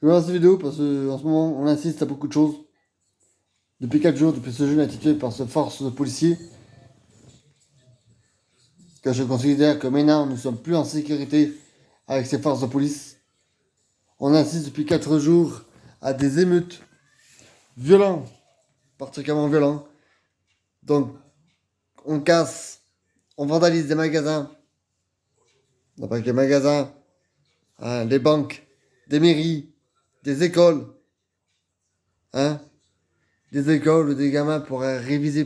Je lance cette vidéo parce qu'en ce moment, on insiste à beaucoup de choses. Depuis 4 jours, depuis ce jeune a été tué par cette force de policiers, que je considère que maintenant, nous ne sommes plus en sécurité avec ces forces de police. On insiste depuis 4 jours à des émeutes violentes, particulièrement violentes. Donc, on casse, on vandalise des magasins, non pas que des magasins, hein, des banques, des mairies, des écoles, hein, des écoles où des gamins pourraient réviser,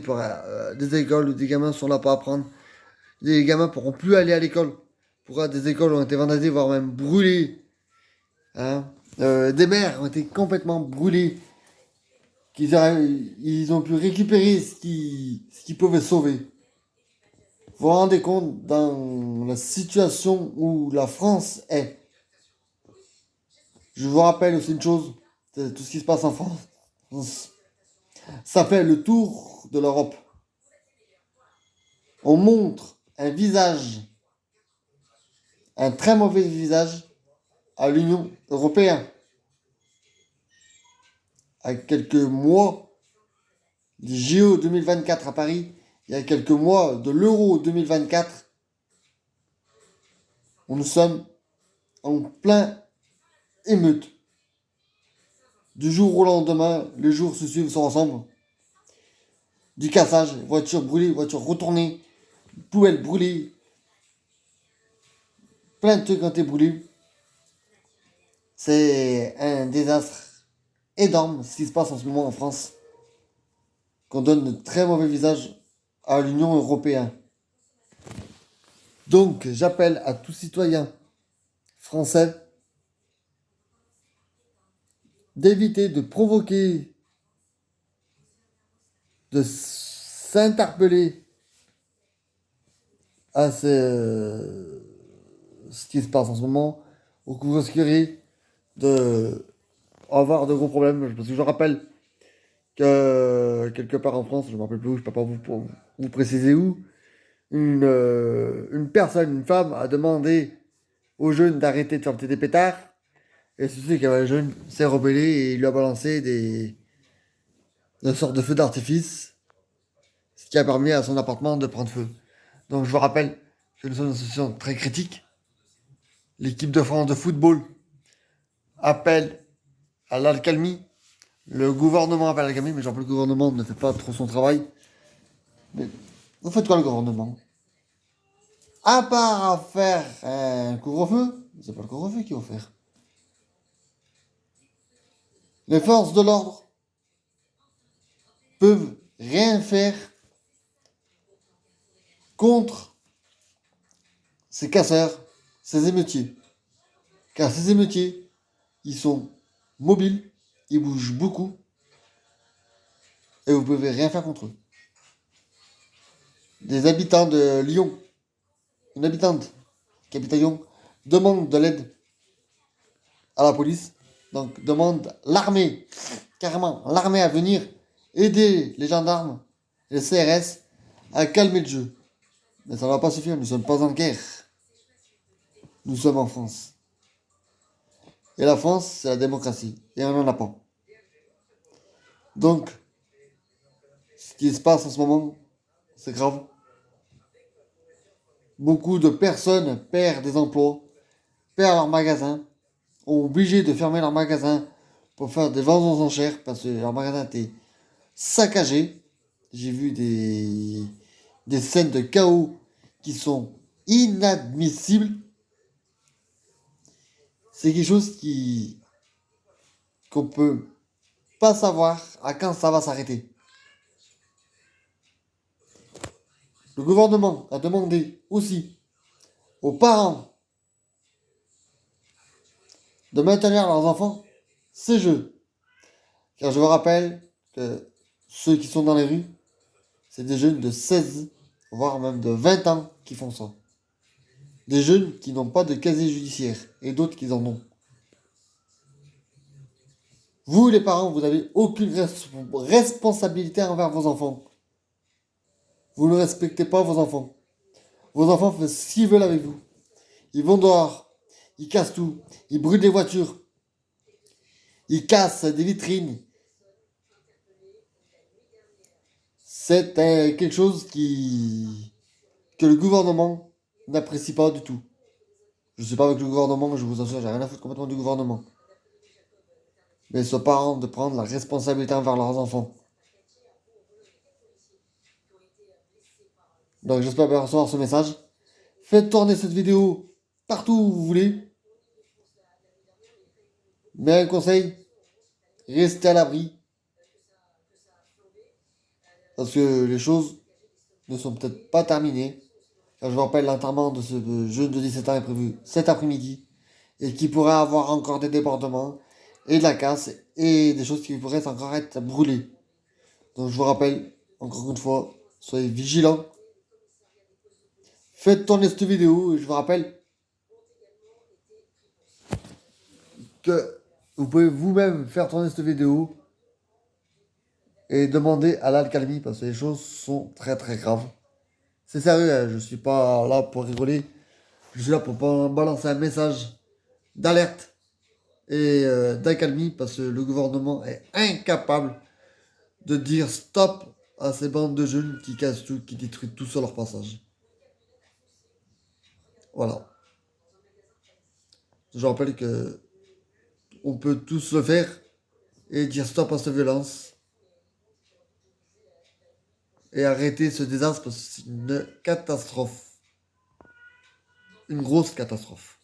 des écoles où des gamins sont là pour apprendre. Les gamins pourront plus aller à l'école. Pourquoi des écoles ont été vandalisées, voire même brûlées, hein. Des mères ont été complètement brûlées. Ils ont pu récupérer ce qu'ils pouvaient sauver. Vous vous rendez compte dans la situation où la France est. Je vous rappelle aussi une chose, c'est tout ce qui se passe en France. Ça fait le tour de l'Europe. On montre un visage, un très mauvais visage à l'Union européenne. À quelques mois du JO 2024 à Paris, il y a quelques mois de l'Euro 2024, où nous sommes en plein émeute. Du jour au lendemain, les jours se suivent, se ressemblent. Du cassage, voitures brûlées, voitures retournées, poubelles brûlées, plein de trucs ont été brûlés. C'est un désastre énorme ce qui se passe en ce moment en France, qu'on donne de très mauvais visage à l'Union européenne. Donc, j'appelle à tout citoyen français d'éviter de provoquer, de s'interpeller à ce qui se passe en ce moment, ou que vous risquerez de avoir de gros problèmes. Parce que je rappelle que quelque part en France, je ne me rappelle plus où, je ne peux pas vous préciser où, une personne, une femme, a demandé aux jeunes d'arrêter de sortir des pétards. Et ceci qu'un le jeune s'est rebellé et il lui a balancé une sorte de feu d'artifice, ce qui a permis à son appartement de prendre feu. Donc je vous rappelle que nous sommes dans une situation très critique. L'équipe de France de football appelle à l'alcalmie. Le gouvernement appelle à l'alcalmie, mais genre le gouvernement ne fait pas trop son travail. Mais vous faites quoi le gouvernement? À part faire un couvre-feu, c'est pas le couvre-feu qu'il faut faire. Les forces de l'ordre peuvent rien faire contre ces casseurs, ces émeutiers. Car ces émeutiers, ils sont mobiles, ils bougent beaucoup, et vous pouvez rien faire contre eux. Des habitants de Lyon, une habitante qui habite à Lyon, demande de l'aide à la police, donc demande l'armée, carrément l'armée à venir aider les gendarmes, les CRS, à calmer le jeu. Mais ça ne va pas suffire, nous ne sommes pas en guerre. Nous sommes en France. Et la France, c'est la démocratie. Et on n'en a pas. Donc, ce qui se passe en ce moment, c'est grave. Beaucoup de personnes perdent des emplois, perdent leur magasin, ont obligé de fermer leur magasin pour faire des ventes aux enchères parce que leur magasin était saccagé. J'ai vu des scènes de chaos qui sont inadmissibles. C'est quelque chose qu'on peut pas savoir à quand ça va s'arrêter. Le gouvernement a demandé aussi aux parents de maintenir leurs enfants ces jeux. Car je vous rappelle que ceux qui sont dans les rues, c'est des jeunes de 16, voire même de 20 ans qui font ça. Des jeunes qui n'ont pas de casier judiciaire et d'autres qui en ont. Vous, les parents, vous n'avez aucune responsabilité envers vos enfants. Vous ne respectez pas vos enfants. Vos enfants font ce qu'ils veulent avec vous. Ils vont dehors, ils cassent tout, ils brûlent des voitures. Ils cassent des vitrines. C'est quelque chose que le gouvernement n'apprécie pas du tout. Je ne suis pas avec le gouvernement, mais je vous assure, j'ai rien à foutre complètement du gouvernement. Mais ce parents de prendre la responsabilité envers leurs enfants. Donc j'espère bien recevoir ce message. Faites tourner cette vidéo partout où vous voulez. Mais un conseil, restez à l'abri. Parce que les choses ne sont peut-être pas terminées. Car je vous rappelle, l'enterrement de ce jeune de 17 ans est prévu cet après-midi. Et qui pourrait avoir encore des débordements et de la casse et des choses qui pourraient encore être brûlées. Donc je vous rappelle, encore une fois, soyez vigilants. Faites tourner cette vidéo et je vous rappelle que vous pouvez vous-même faire tourner cette vidéo et demander à l'alcalmie parce que les choses sont très très graves. C'est sérieux, hein, je suis pas là pour rigoler. Je suis là pour balancer un message d'alerte et d'accalmie parce que le gouvernement est incapable de dire stop à ces bandes de jeunes qui cassent tout, qui détruisent tout sur leur passage. Voilà. Je rappelle que on peut tous le faire et dire stop à cette violence et arrêter ce désastre parce que c'est une catastrophe. Une grosse catastrophe.